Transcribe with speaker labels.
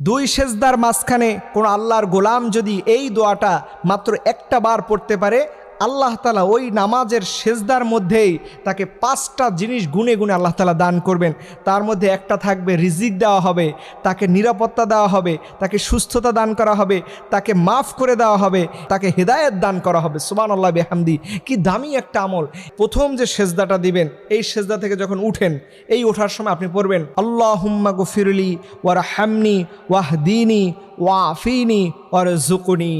Speaker 1: দুই সেজদার মাঝখানে কোনো আল্লাহর গোলাম যদি এই দোয়াটা মাত্র একটা বার পড়তে পারে, আল্লাহ তাআলা ওই নামাজের সেজদার মধ্যেই তাকে 5টা জিনিস গুনে গুনে আল্লাহ তাআলা দান করবেন। তার মধ্যে একটা থাকবে রিজিক দেওয়া হবে, তাকে নিরাপত্তা দেওয়া হবে, তাকে সুস্থতা দান করা হবে, তাকে মাফ করে দেওয়া হবে, তাকে হেদায়েত দান করা হবে। সুবহানাল্লাহ বিহামদি। কি দামি একটা আমল। প্রথম যে সেজদাটা দিবেন, এই সেজদা থেকে যখন উঠেন, এই ওঠার সময় আপনি পড়বেন আল্লাহুম্মা গফিরলি ওয়ারহামনি ওয়াহদিনি ওয়াআফিনি ওয়ারযুকনি।